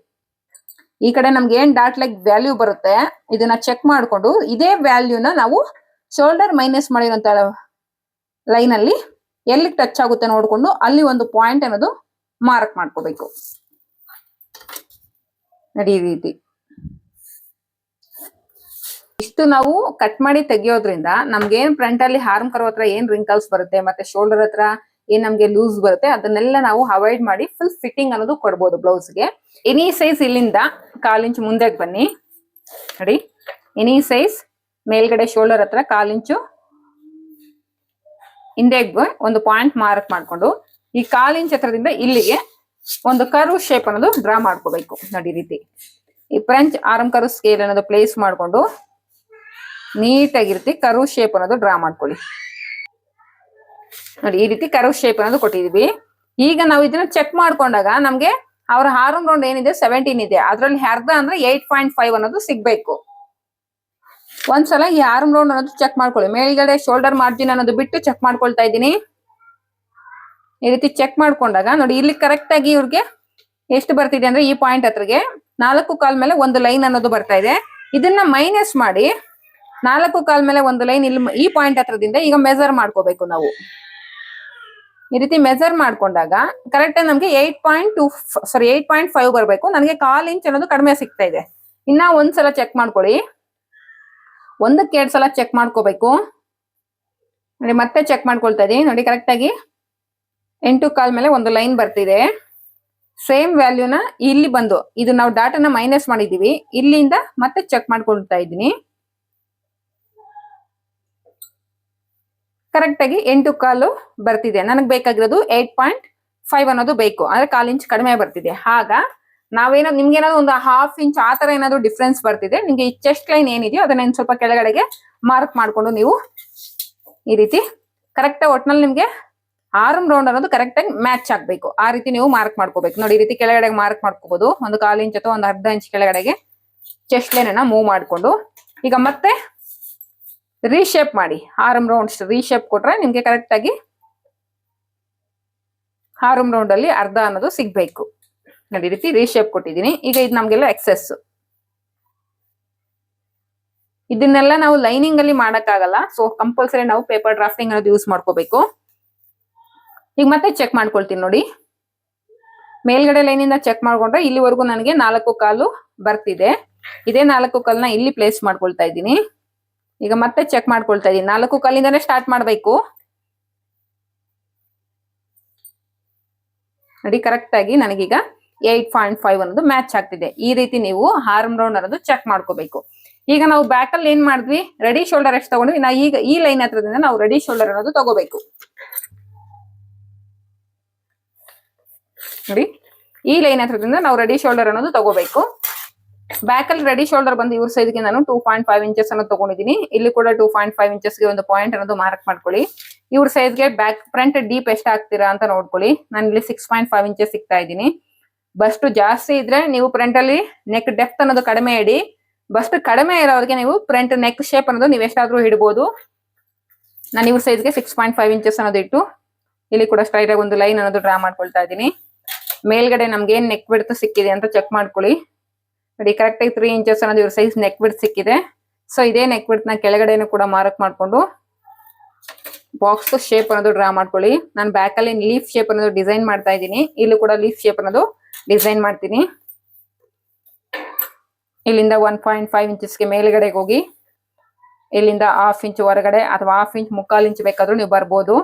ಈ ಕಡೆ ನಮ್ಗೆ ಏನ್ ಡಾಟ್ ಲೆಗ್ ವ್ಯಾಲ್ಯೂ ಬರುತ್ತೆ ಇದನ್ನ ಚೆಕ್ ಮಾಡ್ಕೊಂಡು ಇದೇ ವ್ಯಾಲ್ಯೂನ ನಾವು ಶೋಲ್ಡರ್ ಮೈನಸ್ ಮಾಡಿರುವಂತ ಲೈನ್ ಅಲ್ಲಿ ಎಲ್ಲಿ ಟಚ್ ಆಗುತ್ತೆ ನೋಡ್ಕೊಂಡು ಅಲ್ಲಿ ಒಂದು ಪಾಯಿಂಟ್ ಅನ್ನೋದು ಮಾರ್ಕ್ ಮಾಡ್ಕೋಬೇಕು. ನೋಡಿ ಈ ರೀತಿ ಇಷ್ಟು ನಾವು ಕಟ್ ಮಾಡಿ ತೆಗಿಯೋದ್ರಿಂದ ನಮ್ಗೆ ಏನ್ ಫ್ರಂಟ್ ಅಲ್ಲಿ ಹಾರ್ಮ್ ಕರೋ ಹತ್ರ ಏನ್ ರಿಂಕಲ್ಸ್ ಬರುತ್ತೆ ಮತ್ತೆ ಶೋಲ್ಡರ್ ಹತ್ರ ಏನ್ ನಮ್ಗೆ ಲೂಸ್ ಬರುತ್ತೆ ಅದನ್ನೆಲ್ಲ ನಾವು ಅವಾಯ್ಡ್ ಮಾಡಿ ಫುಲ್ ಫಿಟ್ಟಿಂಗ್ ಅನ್ನೋದು ಕೊಡ್ಬೋದು ಬ್ಲೌಸ್ಗೆ. ಎನಿ ಸೈಜ್ ಇಲ್ಲಿಂದ 1/4 ಇಂಚ್ ಮುಂದೆ ಬನ್ನಿ ನೋಡಿ. ಎನಿ ಸೈಜ್ ಮೇಲ್ಗಡೆ ಶೋಲ್ಡರ್ ಹತ್ರ 1/4 ಇಂಚು ಹಿಂದೆ ಒಂದು ಪಾಯಿಂಟ್ ಮಾರ್ಕ್ ಮಾಡ್ಕೊಂಡು ಈ 1/4 ಇಂಚ್ ಹತ್ರದಿಂದ ಇಲ್ಲಿಗೆ ಒಂದು ಕರ್ವ್ ಶೇಪ್ ಅನ್ನೋದು ಡ್ರಾ ಮಾಡ್ಕೋಬೇಕು ನೋಡಿ. ಈ ರೀತಿ ಈ ಫ್ರೆಂಚ್ ಆರ್ಮ್ ಕರ್ವ್ ಸ್ಕೇಲ್ ಅನ್ನೋದು ಪ್ಲೇಸ್ ಮಾಡ್ಕೊಂಡು ನೀಟಾಗಿರ್ತಿ ಕರ್ವ್ ಶೇಪ್ ಅನ್ನೋದು ಡ್ರಾ ಮಾಡ್ಕೊಳ್ಳಿ ನೋಡಿ. ಈ ರೀತಿ ಕರ್ವ್ ಶೇಪ್ ಅನ್ನೋದು ಕೊಟ್ಟಿದೀವಿ. ಈಗ ನಾವು ಇದನ್ನ ಚೆಕ್ ಮಾಡ್ಕೊಂಡಾಗ ನಮ್ಗೆ ಅವ್ರ ಆರ್ಮ್ ರೌಂಡ್ ಏನಿದೆ 17 ಇದೆ, ಅದ್ರಲ್ಲಿ ಅರ್ಧ ಅಂದ್ರೆ 8.5 ಅನ್ನೋದು ಸಿಗ್ಬೇಕು. ಒಂದ್ಸಲ ಈ ಆರ್ಮ್ ರೌಂಡ್ ಅನ್ನೋದು ಚೆಕ್ ಮಾಡ್ಕೊಳ್ಳಿ. ಮೇಲ್ಗಡೆ ಶೋಲ್ಡರ್ ಮಾರ್ಜಿನ್ ಅನ್ನೋದು ಬಿಟ್ಟು ಚೆಕ್ ಮಾಡ್ಕೊಳ್ತಾ ಇದ್ದೀನಿ. ಈ ರೀತಿ ಚೆಕ್ ಮಾಡ್ಕೊಂಡಾಗ ನೋಡಿ ಇಲ್ಲಿ ಕರೆಕ್ಟ್ ಆಗಿ ಇವ್ರಿಗೆ ಎಷ್ಟು ಬರ್ತಿದೆ ಅಂದ್ರೆ ಈ ಪಾಯಿಂಟ್ ಹತ್ರಗೆ 4.25 ಮೇಲೆ ಒಂದು ಲೈನ್ ಅನ್ನೋದು ಬರ್ತಾ ಇದೆ. ಇದನ್ನ ಮೈನಸ್ ಮಾಡಿ 4.25 ಮೇಲೆ ಒಂದು ಲೈನ್ ಇಲ್ಲಿ ಈ ಪಾಯಿಂಟ್ ಹತ್ರದಿಂದ ಈಗ ಮೆಜರ್ ಮಾಡ್ಕೋಬೇಕು ನಾವು. ಈ ರೀತಿ ಮೆಜರ್ ಮಾಡ್ಕೊಂಡಾಗ ಕರೆಕ್ಟ್ ನಮ್ಗೆ 8.5 ಬರ್ಬೇಕು. ನನಗೆ 1/4 ಇಂಚ್ ಅನ್ನೋದು ಕಡಿಮೆ ಸಿಗ್ತಾ ಇದೆ. ಇನ್ನ ಒಂದ್ಸಲ ಚೆಕ್ ಮಾಡ್ಕೊಳ್ಳಿ. ಒಂದಕ್ಕೆ 2 ಸಲ ಚೆಕ್ ಮಾಡ್ಕೋಬೇಕು ನೋಡಿ. ಮತ್ತೆ ಚೆಕ್ ಮಾಡ್ಕೊಳ್ತಾ ಇದೀನಿ ನೋಡಿ. ಕರೆಕ್ಟ್ ಆಗಿ 8.25 ಮೇಲೆ ಒಂದು ಲೈನ್ ಬರ್ತಿದೆ. ಸೇಮ್ ವ್ಯಾಲ್ಯೂನ ಇಲ್ಲಿ ಬಂದು ಇದು ನಾವು ಡಾಟನ್ನ ಮೈನಸ್ ಮಾಡಿದೀವಿ, ಇಲ್ಲಿಂದ ಮತ್ತೆ ಚೆಕ್ ಮಾಡ್ಕೊಳ್ತಾ ಇದ್ದೀನಿ. ಕರೆಕ್ಟ್ ಆಗಿ 8.25 ಬರ್ತಿದೆ. ನನಗೆ ಬೇಕಾಗಿರೋದು 8.5 ಅನ್ನೋದು ಬೇಕು, ಅಂದ್ರೆ 1/4 ಇಂಚ್ ಕಡಿಮೆ ಬರ್ತಿದೆ. ಆಗ ನಾವೇನೋ ನಿಮ್ಗೇನಾದ್ರು ಒಂದು 1/2 ಇಂಚ್ ಆ ತರ ಏನಾದ್ರು ಡಿಫ್ರೆನ್ಸ್ ಬರ್ತಿದೆ, ನಿಮ್ಗೆ ಈ ಚೆಸ್ಟ್ ಲೈನ್ ಏನಿದೆಯೋ ಅದನ್ನ ಸ್ವಲ್ಪ ಕೆಳಗಡೆಗೆ ಮಾರ್ಕ್ ಮಾಡ್ಕೊಂಡು ನೀವು ಈ ರೀತಿ ಕರೆಕ್ಟ್ ಒಟ್ನಲ್ಲಿ ನಿಮ್ಗೆ ಆರ್ಮ್ ರೌಂಡ್ ಅನ್ನೋದು ಕರೆಕ್ಟ್ ಆಗಿ ಮ್ಯಾಚ್ ಆಗ್ಬೇಕು. ಆ ರೀತಿ ನೀವು ಮಾರ್ಕ್ ಮಾಡ್ಕೋಬೇಕು ನೋಡಿ. ಈ ರೀತಿ ಕೆಳಗಡೆಗೆ ಮಾರ್ಕ್ ಮಾಡ್ಕೋಬಹುದು. ಒಂದು 1/4 ಇಂಚ್ ಅಥವಾ ಒಂದು ಅರ್ಧ ಇಂಚ್ ಕೆಳಗಡೆಗೆ ಚೆಸ್ಟ್ ಲೈನ್ ಅನ್ನ ಮೂವ್ ಮಾಡ್ಕೊಂಡು ಈಗ ಮತ್ತೆ ರೀಶೇಪ್ ಮಾಡಿ. ಆರ್ಮ್ ರೌಂಡ್ಸ್ ರೀಶೇಪ್ ಕೊಟ್ರೆ ನಿಮ್ಗೆ ಕರೆಕ್ಟ್ ಆಗಿ ಆರ್ಮ್ ರೌಂಡ್ ಅಲ್ಲಿ ಅರ್ಧ ಅನ್ನೋದು ಸಿಗ್ಬೇಕು ನೋಡಿ. ಈ ರೀತಿ ರೀಶೇಪ್ ಕೊಟ್ಟಿದ್ದೀನಿ. ಈಗ ಇದು ನಮ್ಗೆಲ್ಲ ಎಕ್ಸೆಸ್. ಇದನ್ನೆಲ್ಲ ನಾವು ಲೈನಿಂಗ್ ಅಲ್ಲಿ ಮಾಡಕ್ಕಾಗಲ್ಲ, ಸೊ ಕಂಪಲ್ಸರಿ ನಾವು ಪೇಪರ್ ಡ್ರಾಫ್ಟಿಂಗ್ ಅನ್ನೋದು ಯೂಸ್ ಮಾಡ್ಕೋಬೇಕು. ಈಗ ಮತ್ತೆ ಚೆಕ್ ಮಾಡ್ಕೊಳ್ತೀನಿ ನೋಡಿ. ಮೇಲ್ಗಡೆ ಲೈನಿಂದ ಚೆಕ್ ಮಾಡ್ಕೊಂಡ್ರೆ ಇಲ್ಲಿವರೆಗೂ ನನಗೆ 4.25 ಬರ್ತಿದೆ. ಇದೇ 4.25ನ ಇಲ್ಲಿ ಪ್ಲೇಸ್ ಮಾಡ್ಕೊಳ್ತಾ ಇದ್ದೀನಿ. ಈಗ ಮತ್ತೆ ಚೆಕ್ ಮಾಡ್ಕೊಳ್ತಾ ಇದ್ದೀನಿ. 4.25ಇಂದಾನೇ ಸ್ಟಾರ್ಟ್ ಮಾಡ್ಬೇಕು ನೋಡಿ. ಕರೆಕ್ಟ್ ಆಗಿ ನನಗೀಗ 8.5 ಅನ್ನೋದು ಮ್ಯಾಚ್ ಆಗ್ತಿದೆ. ಈ ರೀತಿ ನೀವು ಆರ್ಮ್ ರೌಂಡ್ ಅನ್ನೋದು ಚೆಕ್ ಮಾಡ್ಕೋಬೇಕು. ಈಗ ನಾವು ಬ್ಯಾಕ್ ಅಲ್ಲಿ ಏನ್ ಮಾಡಿದ್ವಿ, ರೆಡಿ ಶೋಲ್ಡರ್ ಎಷ್ಟು ತಗೊಂಡ್ವಿ, ನಾ ಈಗ ಈ ಲೈನ್ ಹತ್ರದಿಂದ ನಾವು ರೆಡಿ ಶೋಲ್ಡರ್ ಅನ್ನೋದು ತಗೋಬೇಕು ನೋಡಿ. ಈ ಲೈನ್ ಹತ್ರದಿಂದ ನಾವು ರೆಡಿ ಶೋಲ್ಡರ್ ಅನ್ನೋದು ತಗೋಬೇಕು. ಬ್ಯಾಕ್ ಅಲ್ಲಿ ರೆಡಿ ಶೋಲ್ಡರ್ ಬಂದು ಇವ್ರ ಸೈಜ್ಗೆ ನಾನು 2.5 ಇಂಚಸ್ ಅನ್ನೋದು ತಗೊಂಡಿದ್ದೀನಿ. ಇಲ್ಲಿ ಕೂಡ 2.5 ಇಂಚಸ್ಗೆ ಒಂದು ಪಾಯಿಂಟ್ ಅನ್ನೋದು ಮಾರ್ಕ್ ಮಾಡ್ಕೊಳ್ಳಿ. ಇವ್ರ ಸೈಜ್ಗೆ ಬ್ಯಾಕ್ ಫ್ರಂಟ್ ಡೀಪ್ ಎಷ್ಟು ಹಾಕ್ತೀರಾ ಅಂತ ನೋಡ್ಕೊಳ್ಳಿ. ನಾನು ಇಲ್ಲಿ 6.5 ಇಂಚಸ್ ಸಿಗ್ತಾ ಇದ್ದೀನಿ. ಬಸ್ಟ್ ಜಾಸ್ತಿ ಇದ್ರೆ ನೀವು ಫ್ರಂಟ್ ಅಲ್ಲಿ ನೆಕ್ ಡೆಪ್ತ್ ಅನ್ನೋದು ಕಡಿಮೆ ಇಡಿ. ಬಸ್ಟ್ ಕಡಿಮೆ ಇರೋರಿಗೆ ನೀವು ಫ್ರಂಟ್ ನೆಕ್ ಶೇಪ್ ಅನ್ನೋದು ನೀವು ಎಷ್ಟಾದ್ರೂ ಇಡ್ಬೋದು. ನಾನು ಇವ್ರ ಸೈಜ್ಗೆ 6.5 ಇಂಚಸ್ ಅನ್ನೋದು ಇಟ್ಟು ಇಲ್ಲಿ ಕೂಡ ಸ್ಟ್ರೈಟ್ ಆಗಿ ಒಂದು ಲೈನ್ ಅನ್ನೋದು ಡ್ರಾ ಮಾಡ್ಕೊಳ್ತಾ ಇದ್ದೀನಿ. ಮೇಲ್ಗಡೆ ನಮ್ಗೆ ಏನ್ ನೆಕ್ ಬಿಡ್ತ್ ಸಿಕ್ಕಿದೆ ಅಂತ ಚೆಕ್ ಮಾಡ್ಕೊಳ್ಳಿ ನೋಡಿ. ಕರೆಕ್ಟ್ ಆಗಿ 3 ಇಂಚಸ್ ಅನ್ನೋದು ಇವ್ರ ಸೈಜ್ ನೆಕ್ ಬಿಡ್ತ್ ಸಿಕ್ಕಿದೆ. ಸೊ ಇದೇ ನೆಕ್ ಬಿಡ್ತ್ ನ ಕೆಳಗಡೆನೂ ಕೂಡ ಮಾರ್ಕ್ ಮಾಡ್ಕೊಂಡು ಬಾಕ್ಸ್ ಶೇಪ್ ಅನ್ನೋದು ಡ್ರಾ ಮಾಡ್ಕೊಳ್ಳಿ. ನಾನು ಬ್ಯಾಕ್ ಅಲ್ಲಿ ಲೀಫ್ ಶೇಪ್ ಅನ್ನೋದು ಡಿಸೈನ್ ಮಾಡ್ತಾ ಇದ್ದೀನಿ. ಇಲ್ಲೂ ಕೂಡ ಲೀಫ್ ಶೇಪ್ ಅನ್ನೋದು ಡಿಸೈನ್ ಮಾಡ್ತೀನಿ. ಇಲ್ಲಿಂದ 1.5 ಇಂಚಸ್ಗೆ ಮೇಲ್ಗಡೆಗೆ ಹೋಗಿ ಇಲ್ಲಿಂದ 1/2 ಇಂಚ್ ಹೊರಗಡೆ ಅಥವಾ 1/2 ಇಂಚ್ 3/4 ಇಂಚ್ ಬೇಕಾದ್ರೂ ನೀವು ಬರ್ಬೋದು.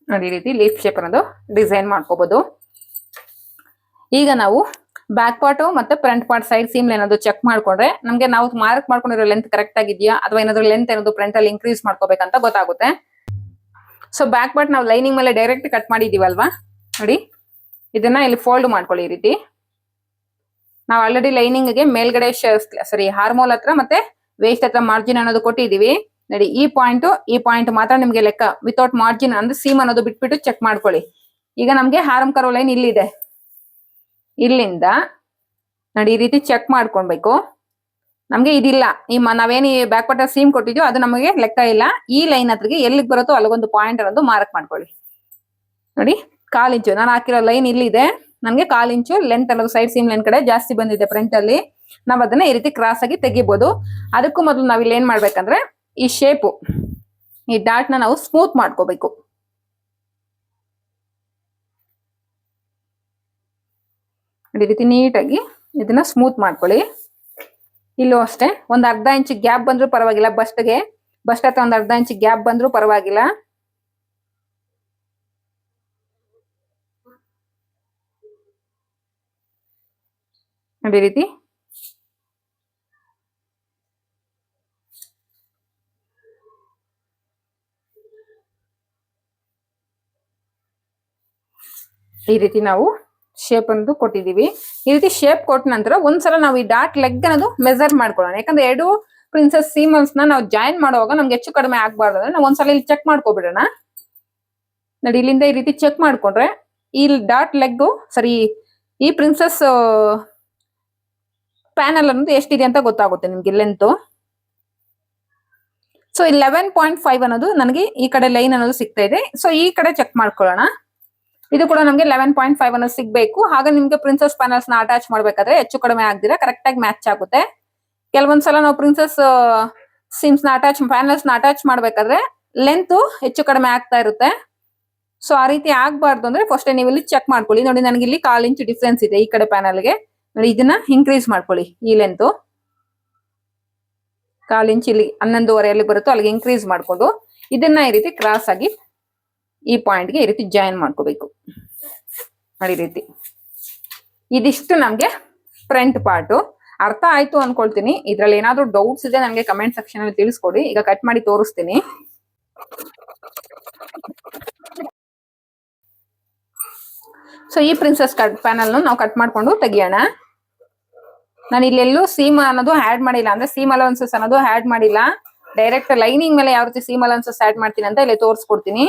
ನೋಡಿ ಈ ರೀತಿ ಲೀಫ್ ಶೇಪ್ ಅನ್ನೋದು ಡಿಸೈನ್ ಮಾಡ್ಕೋಬಹುದು. ಈಗ ನಾವು ಬ್ಯಾಕ್ ಪಾರ್ಟ್ ಮತ್ತೆ ಫ್ರಂಟ್ ಪಾರ್ಟ್ ಸೈಡ್ ಸೀಮ್ ಏನಾದ್ರು ಚೆಕ್ ಮಾಡ್ಕೊಂಡ್ರೆ ನಮ್ಗೆ ನಾವು ಮಾರ್ಕ್ ಮಾಡ್ಕೊಂಡಿರೋ ಲೆಂತ್ ಕರೆಕ್ಟ್ ಆಗಿದೆಯಾ ಅಥವಾ ಏನಾದ್ರು ಲೆಂತ್ ಏನಾದ್ರು ಫ್ರಂಟ್ ಅಲ್ಲಿ ಇನ್ಕ್ರೀಸ್ ಮಾಡ್ಕೋಬೇಕಂತ ಗೊತ್ತಾಗುತ್ತೆ. ಸೊ ಬ್ಯಾಕ್ ಪಾರ್ಟ್ ನಾವು ಲೈನಿಂಗ್ ಮೇಲೆ ಡೈರೆಕ್ಟ್ ಕಟ್ ಮಾಡಿದೀವಲ್ವಾ ನೋಡಿ. ಇದನ್ನ ಇಲ್ಲಿ ಫೋಲ್ಡ್ ಮಾಡ್ಕೊಳ್ಳಿ. ಈ ರೀತಿ ನಾವು ಆಲ್ರೆಡಿ ಲೈನಿಂಗ್ಗೆ ಮೇಲ್ಗಡೆ ಹಾರ್ಮೋಲ್ ಹತ್ರ ಮತ್ತೆ ವೇಸ್ಟ್ ಹತ್ರ ಮಾರ್ಜಿನ್ ಅನ್ನೋದು ಕೊಟ್ಟಿದೀವಿ ನೋಡಿ. ಈ ಪಾಯಿಂಟ್ ಮಾತ್ರ ನಿಮ್ಗೆ ಲೆಕ್ಕ. ವಿತೌಟ್ ಮಾರ್ಜಿನ್ ಅಂದ್ರೆ ಸೀಮ್ ಅನ್ನೋದು ಬಿಟ್ಬಿಟ್ಟು ಚೆಕ್ ಮಾಡ್ಕೊಳ್ಳಿ. ಈಗ ನಮ್ಗೆ ಹಾರಂ ಕರೋ ಲೈನ್ ಇಲ್ಲಿದೆ. ಇಲ್ಲಿಂದ ನೋಡಿ ಈ ರೀತಿ ಚೆಕ್ ಮಾಡ್ಕೊಳ್ಬೇಕು. ನಮ್ಗೆ ಇದಿಲ್ಲ, ನಾವೇನು ಬ್ಯಾಕ್ ಪಾರ್ಟ್ ಸೀಮ್ ಕೊಟ್ಟಿದ್ಯೋ ಅದು ನಮಗೆ ಲೆಕ್ಕ ಇಲ್ಲ. ಈ ಲೈನ್ ಹತ್ರಗೆ ಎಲ್ಲಿಗೆ ಬರುತ್ತೋ ಅಲ್ಲಿಗೊಂದು ಪಾಯಿಂಟ್ ಅನ್ನೋದು ಮಾರ್ಕ್ ಮಾಡ್ಕೊಳ್ಳಿ ನೋಡಿ. 1/4 ಇಂಚು ನಾನು ಹಾಕಿರೋ ಲೈನ್ ಇಲ್ಲಿದೆ. ನಮ್ಗೆ 1/4 ಇಂಚು ಲೆಂತ್ ಅನ್ನೋದು ಸೈಡ್ ಸೀಮ್ ಲೈನ್ ಕಡೆ ಜಾಸ್ತಿ ಬಂದಿದೆ ಫ್ರಂಟ್ ಅಲ್ಲಿ. ನಾವ್ ಅದನ್ನ ಈ ರೀತಿ ಕ್ರಾಸ್ ಆಗಿ ತೆಗಿಬಹುದು. ಅದಕ್ಕೂ ಮೊದಲು ನಾವ್ ಇಲ್ಲಿ ಏನ್ ಮಾಡ್ಬೇಕಂದ್ರೆ ಈ ಶೇಪು ಈ ಡಾಟ್ನ ನಾವು ಸ್ಮೂತ್ ಮಾಡ್ಕೋಬೇಕು. ಈ ರೀತಿ ನೀಟಾಗಿ ಇದನ್ನ ಸ್ಮೂತ್ ಮಾಡ್ಕೊಳ್ಳಿ. ಇಲ್ಲೂ ಅಷ್ಟೇ ಒಂದ್ ಅರ್ಧ ಇಂಚ್ ಗ್ಯಾಪ್ ಬಂದ್ರೂ ಪರವಾಗಿಲ್ಲ, ಬಸ್ಟ್ ಹತ್ರ ಒಂದ್ ಅರ್ಧ ಇಂಚ್ ಗ್ಯಾಪ್ ಬಂದ್ರೂ ಪರವಾಗಿಲ್ಲ. ಅದೇ ರೀತಿ ಈ ರೀತಿ ನಾವು ಶೇಪ್ ಅನ್ನೋದು ಕೊಟ್ಟಿದೀವಿ. ಈ ರೀತಿ ಶೇಪ್ ಕೊಟ್ಟ ನಂತರ ಒಂದ್ಸಲ ನಾವು ಈ ಡಾಟ್ ಲೆಗ್ ಅನ್ನೋದು ಮೆಜರ್ ಮಾಡ್ಕೊಳ್ಳೋಣ. ಯಾಕಂದ್ರೆ ಎರಡು ಪ್ರಿನ್ಸೆಸ್ ಸೀಮನ್ಸ್ ನಾವು ಜಾಯಿನ್ ಮಾಡುವಾಗ ನಮ್ಗೆ ಹೆಚ್ಚು ಕಡಿಮೆ ಆಗ್ಬಾರ್ದು ಅಂದ್ರೆ ನಾವು ಒಂದ್ಸಲ ಇಲ್ಲಿ ಚೆಕ್ ಮಾಡ್ಕೊಬಿಡೋಣ. ನೋಡಿ, ಇಲ್ಲಿಂದ ಈ ರೀತಿ ಚೆಕ್ ಮಾಡ್ಕೊಂಡ್ರೆ ಈ ಡಾಟ್ ಲೆಗ್ ಸರಿ ಈ ಪ್ರಿನ್ಸೆಸ್ ಪ್ಯಾನಲ್ ಅನ್ನೋದು ಎಷ್ಟಿದೆ ಅಂತ ಗೊತ್ತಾಗುತ್ತೆ ನಿಮ್ಗೆ ಲೆಂತ್. ಸೊ 11.5 ಅನ್ನೋದು ನನಗೆ ಈ ಕಡೆ ಲೈನ್ ಅನ್ನೋದು ಸಿಗ್ತಾ ಇದೆ. ಸೊ ಈ ಕಡೆ ಚೆಕ್ ಮಾಡ್ಕೊಳ್ಳೋಣ. ಇದು ಕೂಡ ನಮಗೆ 11.5 ಅನ್ನೋದು ಸಿಗ್ಬೇಕು. ಹಾಗೆ ನಿಮ್ಗೆ ಪ್ರಿನ್ಸೆಸ್ ಪ್ಯಾನಲ್ಸ್ ನ ಅಟ್ಯಾಚ್ ಮಾಡ್ಬೇಕಾದ್ರೆ ಹೆಚ್ಚು ಕಡಿಮೆ ಆಗ್ದಿರಾ ಕರೆಕ್ಟ್ ಆಗಿ ಮ್ಯಾಚ್ ಆಗುತ್ತೆ. ಕೆಲವೊಂದ್ಸಲ ನಾವು ಪ್ರಿನ್ಸೆಸ್ ಸಿಮ್ಸ್ ನ ಪ್ಯಾನಲ್ಸ್ ನ ಅಟ್ಯಾಚ್ ಮಾಡ್ಬೇಕಾದ್ರೆ ಲೆಂತ್ ಹೆಚ್ಚು ಕಡಿಮೆ ಆಗ್ತಾ ಇರುತ್ತೆ. ಸೊ ಆ ರೀತಿ ಆಗ್ಬಾರ್ದು ಅಂದ್ರೆ ಫಸ್ಟ್ ನೀವು ಇಲ್ಲಿ ಚೆಕ್ ಮಾಡ್ಕೊಳ್ಳಿ. ನೋಡಿ, ನನಗೆ ಇಲ್ಲಿ 1/4 ಇಂಚ್ ಡಿಫ್ರೆನ್ಸ್ ಇದೆ ಈ ಕಡೆ ಪ್ಯಾನಲ್ಗೆ. ನೋಡಿ, ಇದನ್ನ ಇನ್ಕ್ರೀಸ್ ಮಾಡ್ಕೊಳ್ಳಿ. ಈ ಲೆಂತ್ 1/4 ಇಂಚ್ ಇಲ್ಲಿ 11.5 ಎಲ್ಲಿ ಬರುತ್ತೋ ಅಲ್ಲಿಗೆ ಇನ್ಕ್ರೀಸ್ ಮಾಡ್ಕೊಂಡು ಇದನ್ನ ಈ ರೀತಿ ಕ್ರಾಸ್ ಆಗಿ ಈ ಪಾಯಿಂಟ್ಗೆ ಈ ರೀತಿ ಜಾಯಿನ್ ಮಾಡ್ಕೋಬೇಕು. ನೋಡಿ, ಈ ರೀತಿ ಇದಿಷ್ಟು ನಮ್ಗೆ ಫ್ರಂಟ್ ಪಾರ್ಟ್ ಅರ್ಥ ಆಯ್ತು ಅನ್ಕೊಳ್ತೀನಿ. ಇದ್ರಲ್ಲಿ ಏನಾದ್ರು ಡೌಟ್ಸ್ ಇದೆ ನನಗೆ ಕಮೆಂಟ್ ಸೆಕ್ಷನ್ ಅಲ್ಲಿ ತಿಳಿಸ್ಕೊಡಿ. ಈಗ ಕಟ್ ಮಾಡಿ ತೋರಿಸ್ತೀನಿ. ಸೊ ಈ ಪ್ರಿನ್ಸೆಸ್ ಪ್ಯಾನಲ್ ನಾವು ಕಟ್ ಮಾಡ್ಕೊಂಡು ತೆಗಿಯೋಣ. ನಾನು ಇಲ್ಲೆಲ್ಲೂ ಸೀಮ್ ಅನ್ನೋದು ಆಡ್ ಮಾಡಿಲ್ಲ, ಅಂದ್ರೆ ಸೀಮ್ ಅಲೌನ್ಸಸ್ ಅನ್ನೋದು ಆಡ್ ಮಾಡಿಲ್ಲ. ಡೈರೆಕ್ಟ್ ಲೈನಿಂಗ್ ಮೇಲೆ ಯಾವ ರೀತಿ ಸೀಮ್ ಅಲೌನ್ಸಸ್ ಆಡ್ ಮಾಡ್ತೀನಿ ಅಂತ ಇಲ್ಲಿ ತೋರಿಸ್ಕೊಡ್ತೀನಿ.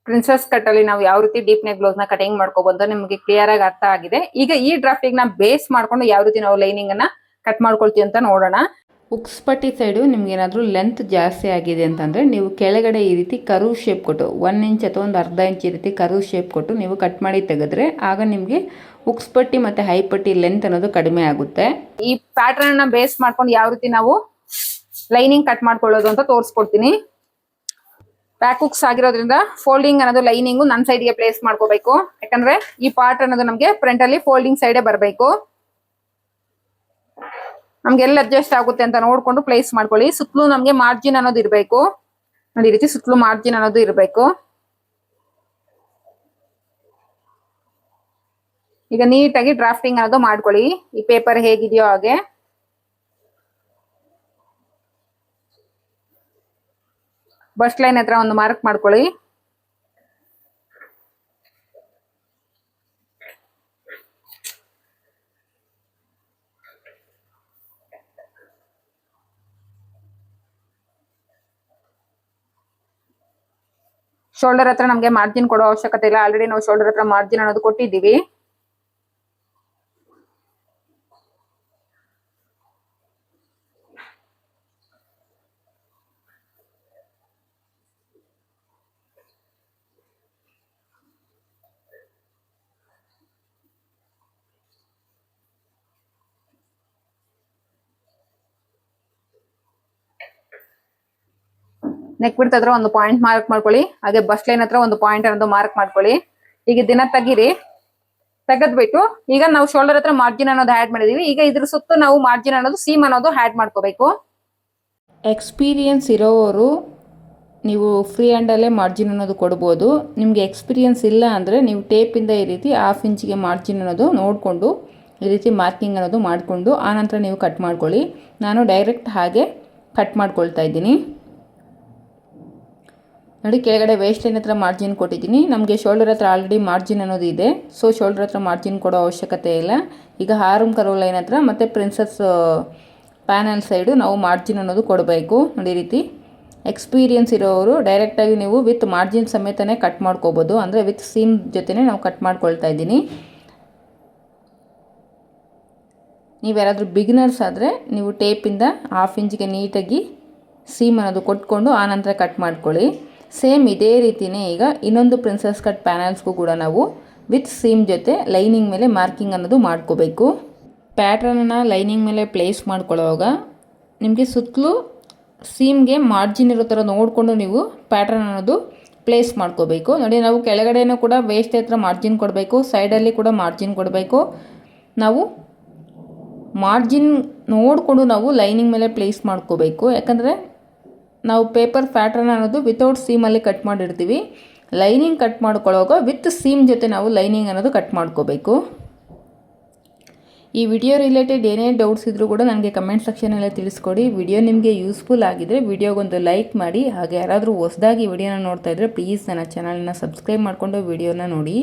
ಪ್ರಿನ್ಸೆಸ್ ಕಟ್ ಅಲ್ಲಿ ನಾವು ಯಾವ ರೀತಿ ಡೀಪ್ ನೆಕ್ ಬ್ಲೌಸ್ ನ ಕಟಿಂಗ್ ಮಾಡ್ಕೋಬಹುದು ನಿಮಗೆ ಕ್ಲಿಯರ್ ಆಗಿ ಅರ್ಥ ಆಗಿದೆ. ಈಗ ಈ ಡ್ರಾಫ್ಟಿಂಗ್ ನ ಬೇಸ್ ಮಾಡ್ಕೊಂಡು ಯಾವ ರೀತಿ ನಾವು ಲೈನಿಂಗ್ ಅನ್ನ ಕಟ್ ಮಾಡ್ಕೊಳ್ತೀವಿ ಅಂತ ನೋಡೋಣ. ಉಕ್ಸ್ ಪಟ್ಟಿ ಸೈಡು ನಿಮ್ಗೆ ಏನಾದರೂ ಲೆಂತ್ ಜಾಸ್ತಿ ಆಗಿದೆ ಅಂತಂದರೆ ನೀವು ಕೆಳಗಡೆ ಈ ರೀತಿ ಕರ್ವ್ ಶೇಪ್ ಕೊಟ್ಟು 1 ಇಂಚ್ ಅಥವಾ ಒಂದು ಅರ್ಧ ಇಂಚ್ ಈ ರೀತಿ ಕರ್ವ್ ಶೇಪ್ ಕೊಟ್ಟು ನೀವು ಕಟ್ ಮಾಡಿ ತೆಗೆದ್ರೆ ಆಗ ನಿಮಗೆ ಉಕ್ಸ್ ಪಟ್ಟಿ ಮತ್ತು ಹೈ ಪಟ್ಟಿ ಲೆಂತ್ ಅನ್ನೋದು ಕಡಿಮೆ ಆಗುತ್ತೆ. ಈ ಪ್ಯಾಟರ್ನ್ ನ ಬೇಸ್ ಮಾಡ್ಕೊಂಡು ಯಾವ ರೀತಿ ನಾವು ಲೈನಿಂಗ್ ಕಟ್ ಮಾಡ್ಕೊಳ್ಳೋದು ಅಂತ ತೋರಿಸ್ಕೊಡ್ತೀನಿ. ಬ್ಯಾಕ್ ಹುಕ್ಸ್ ಆಗಿರೋದ್ರಿಂದ ಫೋಲ್ಡಿಂಗ್ ಅನ್ನೋದು ಲೈನಿಂಗು ನನ್ನ ಸೈಡ್ಗೆ ಪ್ಲೇಸ್ ಮಾಡ್ಕೋಬೇಕು. ಯಾಕಂದ್ರೆ ಈ ಪಾರ್ಟ್ ಅನ್ನೋದು ನಮಗೆ ಫ್ರಂಟ್ ಅಲ್ಲಿ ಫೋಲ್ಡಿಂಗ್ ಸೈಡೇ ಬರಬೇಕು. ನಮ್ಗೆ ಎಲ್ಲ ಅಡ್ಜಸ್ಟ್ ಆಗುತ್ತೆ ಅಂತ ನೋಡ್ಕೊಂಡು ಪ್ಲೇಸ್ ಮಾಡ್ಕೊಳ್ಳಿ. ಸುತ್ತಲೂ ನಮ್ಗೆ ಮಾರ್ಜಿನ್ ಅನ್ನೋದು ಇರಬೇಕು. ನೋಡಿ, ಈ ರೀತಿ ಸುತ್ತಲೂ ಮಾರ್ಜಿನ್ ಅನ್ನೋದು ಇರಬೇಕು. ಈಗ ನೀಟಾಗಿ ಡ್ರಾಫ್ಟಿಂಗ್ ಅನ್ನೋದು ಮಾಡ್ಕೊಳ್ಳಿ. ಈ ಪೇಪರ್ ಹೇಗಿದೆಯೋ ಹಾಗೆ ಬಸ್ಟ್ ಲೈನ್ ಹತ್ರ ಒಂದು ಮಾರ್ಕ್ ಮಾಡ್ಕೊಳ್ಳಿ. ಶೋಲ್ಡರ್ ಹತ್ರ ನಮಗೆ ಮಾರ್ಜಿನ್ ಕೊಡೋ ಅವಶ್ಯಕತೆ ಇಲ್ಲ. ಆಲ್ರೆಡಿ ನಾವು ಶೋಲ್ಡರ್ ಹತ್ರ ಮಾರ್ಜಿನ್ ಅನ್ನೋದು ಕೊಟ್ಟಿದ್ದೀವಿ. ನೆಕ್ ಬಿಡ್ತ್ ಹತ್ರ ಒಂದು ಪಾಯಿಂಟ್ ಮಾರ್ಕ್ ಮಾಡ್ಕೊಳ್ಳಿ. ಹಾಗೆ ಬಸ್ಟ್ ಲೈನ್ ಹತ್ರ ಒಂದು ಪಾಯಿಂಟ್ ಅನ್ನೋದು ಮಾರ್ಕ್ ಮಾಡ್ಕೊಳ್ಳಿ. ಈಗ ಇದನ್ನ ತೆಗೀರಿ. ತೆಗೆದ್ಬಿಟ್ಟು ಈಗ ನಾವು ಶೋಲ್ಡರ್ ಹತ್ರ ಮಾರ್ಜಿನ್ ಅನ್ನೋದು ಆಡ್ ಮಾಡಿದೀವಿ. ಈಗ ಇದ್ರ ಸುತ್ತ ನಾವು ಮಾರ್ಜಿನ್ ಅನ್ನೋದು ಸೀಮ್ ಅನ್ನೋದು ಆಡ್ ಮಾಡ್ಕೋಬೇಕು. ಎಕ್ಸ್ಪೀರಿಯನ್ಸ್ ಇರೋವರು ನೀವು ಫ್ರೀ ಹ್ಯಾಂಡಲ್ಲೇ ಮಾರ್ಜಿನ್ ಅನ್ನೋದು ಕೊಡ್ಬೋದು. ನಿಮಗೆ ಎಕ್ಸ್ಪೀರಿಯನ್ಸ್ ಇಲ್ಲ ಅಂದರೆ ನೀವು ಟೇಪಿಂದ ಈ ರೀತಿ 1/2 ಇಂಚಿಗೆ ಮಾರ್ಜಿನ್ ಅನ್ನೋದು ನೋಡಿಕೊಂಡು ಈ ರೀತಿ ಮಾರ್ಕಿಂಗ್ ಅನ್ನೋದು ಮಾಡಿಕೊಂಡು ಆನಂತರ ನೀವು ಕಟ್ ಮಾಡ್ಕೊಳ್ಳಿ. ನಾನು ಡೈರೆಕ್ಟ್ ಹಾಗೆ ಕಟ್ ಮಾಡ್ಕೊಳ್ತಾ ಇದ್ದೀನಿ. ನೋಡಿ, ಕೆಳಗಡೆ ವೇಸ್ಟ್ ಲೈನ್ ಹತ್ರ ಮಾರ್ಜಿನ್ ಕೊಟ್ಟಿದ್ದೀನಿ. ನಮಗೆ ಶೋಲ್ಡರ್ ಹತ್ರ ಆಲ್ರೆಡಿ ಮಾರ್ಜಿನ್ ಅನ್ನೋದು ಇದೆ. ಸೊ ಶೋಲ್ಡರ್ ಹತ್ರ ಮಾರ್ಜಿನ್ ಕೊಡೋ ಅವಶ್ಯಕತೆ ಇಲ್ಲ. ಈಗ ಆರ್ಮ್ ಕರ್ವ್ ಲೈನ್ ಹತ್ರ ಮತ್ತು ಪ್ರಿನ್ಸೆಸ್ ಪ್ಯಾನಲ್ ಸೈಡು ನಾವು ಮಾರ್ಜಿನ್ ಅನ್ನೋದು ಕೊಡಬೇಕು. ನೋಡಿ, ಈ ರೀತಿ ಎಕ್ಸ್ಪೀರಿಯನ್ಸ್ ಇರೋರು ಡೈರೆಕ್ಟಾಗಿ ನೀವು ವಿತ್ ಮಾರ್ಜಿನ್ ಸಮೇತನೇ ಕಟ್ ಮಾಡ್ಕೋಬೋದು. ಅಂದರೆ ವಿತ್ ಸೀಮ್ ಜೊತೆನೇ ನಾವು ಕಟ್ ಮಾಡ್ಕೊಳ್ತಾ ಇದ್ದೀನಿ. ನೀವ್ಯಾರಾದರೂ ಬಿಗಿನರ್ಸ್ ಆದರೆ ನೀವು ಟೇಪಿಂದ 1/2 ಇಂಚಿಗೆ ನೀಟಾಗಿ ಸೀಮ್ ಅನ್ನೋದು ಕೊಟ್ಕೊಂಡು ಆನಂತರ ಕಟ್ ಮಾಡ್ಕೊಳ್ಳಿ. ಸೇಮ್ ಇದೇ ರೀತಿಯೇ ಈಗ ಇನ್ನೊಂದು ಪ್ರಿನ್ಸಸ್ ಕಟ್ ಪ್ಯಾನಲ್ಸ್ಗೂ ಕೂಡ ನಾವು ವಿತ್ ಸೀಮ್ ಜೊತೆ ಲೈನಿಂಗ್ ಮೇಲೆ ಮಾರ್ಕಿಂಗ್ ಅನ್ನೋದು ಮಾಡ್ಕೋಬೇಕು. ಪ್ಯಾಟ್ರನನ್ನು ಲೈನಿಂಗ್ ಮೇಲೆ ಪ್ಲೇಸ್ ಮಾಡ್ಕೊಳ್ಳೋವಾಗ ನಿಮಗೆ ಸುತ್ತಲೂ ಸೀಮ್ಗೆ ಮಾರ್ಜಿನ್ ಇರೋ ಥರ ನೋಡಿಕೊಂಡು ನೀವು ಪ್ಯಾಟ್ರನ್ ಅನ್ನೋದು ಪ್ಲೇಸ್ ಮಾಡ್ಕೋಬೇಕು. ನೋಡಿ, ನಾವು ಕೆಳಗಡೆನೂ ಕೂಡ ವೇಸ್ಟ್ ಹತ್ರ ಮಾರ್ಜಿನ್ ಕೊಡಬೇಕು, ಸೈಡಲ್ಲಿ ಕೂಡ ಮಾರ್ಜಿನ್ ಕೊಡಬೇಕು. ನಾವು ಮಾರ್ಜಿನ್ ನೋಡಿಕೊಂಡು ನಾವು ಲೈನಿಂಗ್ ಮೇಲೆ ಪ್ಲೇಸ್ ಮಾಡ್ಕೋಬೇಕು. ಯಾಕಂದರೆ ನಾವು ಪೇಪರ್ ಪ್ಯಾಟ್ರನ್ ಅನ್ನೋದು ವಿತೌಟ್ ಸೀಮಲ್ಲಿ ಕಟ್ ಮಾಡಿರ್ತೀವಿ. ಲೈನಿಂಗ್ ಕಟ್ ಮಾಡ್ಕೊಳ್ಳೋವಾಗ ವಿತ್ ಸೀಮ್ ಜೊತೆ ನಾವು ಲೈನಿಂಗ್ ಅನ್ನೋದು ಕಟ್ ಮಾಡ್ಕೋಬೇಕು. ಈ ವಿಡಿಯೋ ರಿಲೇಟೆಡ್ ಏನೇ ಡೌಟ್ಸ್ ಇದ್ದರೂ ಕೂಡ ನನಗೆ ಕಮೆಂಟ್ ಸೆಕ್ಷನಲ್ಲಿ ತಿಳಿಸ್ಕೊಡಿ. ವಿಡಿಯೋ ನಿಮಗೆ ಯೂಸ್ಫುಲ್ ಆಗಿದ್ದರೆ ವಿಡಿಯೋಗೊಂದು ಲೈಕ್ ಮಾಡಿ. ಹಾಗೆ ಯಾರಾದರೂ ಹೊಸದಾಗಿ ವಿಡಿಯೋನ ನೋಡ್ತಾ ಇದ್ದರೆ ಪ್ಲೀಸ್ ನನ್ನ ಚಾನಲ್ನ ಸಬ್ಸ್ಕ್ರೈಬ್ ಮಾಡಿಕೊಂಡು ವಿಡಿಯೋನ ನೋಡಿ.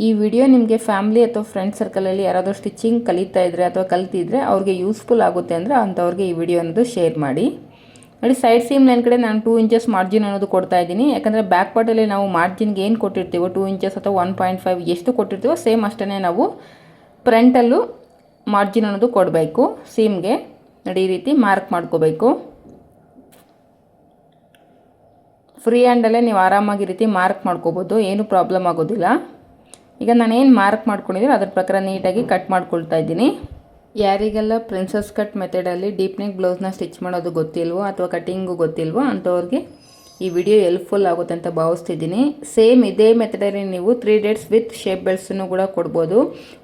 ಈ ವಿಡಿಯೋ ನಿಮಗೆ ಫ್ಯಾಮಿಲಿ ಅಥವಾ ಫ್ರೆಂಡ್ ಸರ್ಕಲಲ್ಲಿ ಯಾರಾದರೂ ಸ್ಟಿಚಿಂಗ್ ಕಲಿತಾ ಇದ್ದರೆ ಅಥವಾ ಕಲ್ತಿದ್ರೆ ಅವ್ರಿಗೆ ಯೂಸ್ಫುಲ್ ಆಗುತ್ತೆ ಅಂದರೆ ಅಂಥವ್ರಿಗೆ ಈ ವಿಡಿಯೋ ಅನ್ನೋದು ಶೇರ್ ಮಾಡಿ. ನೋಡಿ, ಸೈಡ್ ಸೀಮ್ ಲೈನ್ ಕಡೆ ನಾನು 2 ಇಂಚಸ್ ಮಾರ್ಜಿನ್ ಅನ್ನೋದು ಕೊಡ್ತಾ ಇದ್ದೀನಿ. ಯಾಕಂದರೆ ಬ್ಯಾಕ್ ಪಾರ್ಟಲ್ಲಿ ನಾವು ಮಾರ್ಜಿನ್ಗೆ ಏನು ಕೊಟ್ಟಿರ್ತೀವೋ 2 ಇಂಚಸ್ ಅಥವಾ 1.5 ಎಷ್ಟು ಕೊಟ್ಟಿರ್ತೀವೋ ಸೇಮ್ ಅಷ್ಟೇ ನಾವು ಫ್ರಂಟಲ್ಲೂ ಮಾರ್ಜಿನ್ ಅನ್ನೋದು ಕೊಡಬೇಕು ಸೀಮ್ಗೆ. ನೋಡಿ, ಈ ರೀತಿ ಮಾರ್ಕ್ ಮಾಡ್ಕೋಬೇಕು. ಫ್ರೀ ಹ್ಯಾಂಡಲ್ಲೇ ನೀವು ಆರಾಮಾಗಿ ಈ ರೀತಿ ಮಾರ್ಕ್ ಮಾಡ್ಕೋಬೋದು, ಏನು ಪ್ರಾಬ್ಲಮ್ ಆಗೋದಿಲ್ಲ. ಈಗ ನಾನೇನು ಮಾರ್ಕ್ ಮಾಡ್ಕೊಂಡಿದ್ದೀನಿ ಅದ್ರ ಪ್ರಕಾರ ನೀಟಾಗಿ ಕಟ್ ಮಾಡ್ಕೊಳ್ತಾ ಇದ್ದೀನಿ. ಯಾರಿಗೆಲ್ಲ ಪ್ರಿನ್ಸಸ್ ಕಟ್ ಮೆಥಡಲ್ಲಿ ಡೀಪ್ ನೆಕ್ ಬ್ಲೌಸ್ನ ಸ್ಟಿಚ್ ಮಾಡೋದು ಗೊತ್ತಿಲ್ವೋ ಅಥವಾ ಕಟ್ಟಿಂಗು ಗೊತ್ತಿಲ್ವೋ ಅಂಥವ್ರಿಗೆ ಈ ವಿಡಿಯೋ ಹೆಲ್ಪ್ಫುಲ್ ಆಗುತ್ತೆ ಅಂತ ಭಾವಿಸ್ತಿದ್ದೀನಿ. ಸೇಮ್ ಇದೇ ಮೆಥಡಲ್ಲಿ ನೀವು 3 ಡೇಟ್ಸ್ ವಿತ್ ಶೇಪ್ ಬೆಲ್ಟ್ಸನ್ನು ಕೂಡ ಕೊಡ್ಬೋದು.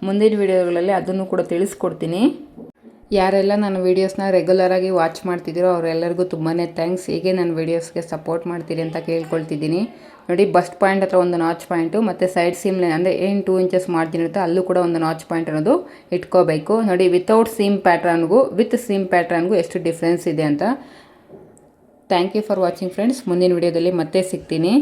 ಮುಂದಿನ ವಿಡಿಯೋಗಳಲ್ಲಿ ಅದನ್ನು ಕೂಡ ತಿಳಿಸ್ಕೊಡ್ತೀನಿ. ಯಾರೆಲ್ಲ ನನ್ನ ವೀಡಿಯೋಸ್ನ ರೆಗ್ಯುಲರಾಗಿ ವಾಚ್ ಮಾಡ್ತಿದ್ದೀರೋ ಅವರೆಲ್ಲರಿಗೂ ತುಂಬಾ ಥ್ಯಾಂಕ್ಸ್. ಹೀಗೆ ನನ್ನ ವೀಡಿಯೋಸ್ಗೆ ಸಪೋರ್ಟ್ ಮಾಡ್ತೀರಿ ಅಂತ ಕೇಳ್ಕೊಳ್ತಿದ್ದೀನಿ. ನೋಡಿ, ಬಸ್ಟ್ ಪಾಯಿಂಟ್ ಹತ್ರ ಒಂದು ನಾಚ್ ಪಾಯಿಂಟು ಮತ್ತು ಸೈಡ್ ಸೀಮ್ ಲೈನ್ ಅಂದರೆ ಏನು 2 ಇಂಚಸ್ ಮಾರ್ಜಿನ್ ಇರುತ್ತೆ ಅಲ್ಲೂ ಕೂಡ ಒಂದು ನಾಚ್ ಪಾಯಿಂಟ್ ಅನ್ನೋದು ಇಟ್ಕೋಬೇಕು. ನೋಡಿ, ವಿತೌಟ್ ಸೀಮ್ ಪ್ಯಾಟ್ರನ್ಗೂ ವಿತ್ ಸೀಮ್ ಪ್ಯಾಟ್ರನ್ಗೂ ಎಷ್ಟು ಡಿಫ್ರೆನ್ಸ್ ಇದೆ ಅಂತ. Thank you for watching friends. ಮುಂದಿನ ವಿಡಿಯೋದಲ್ಲಿ ಮತ್ತೆ ಸಿಗ್ತೀನಿ.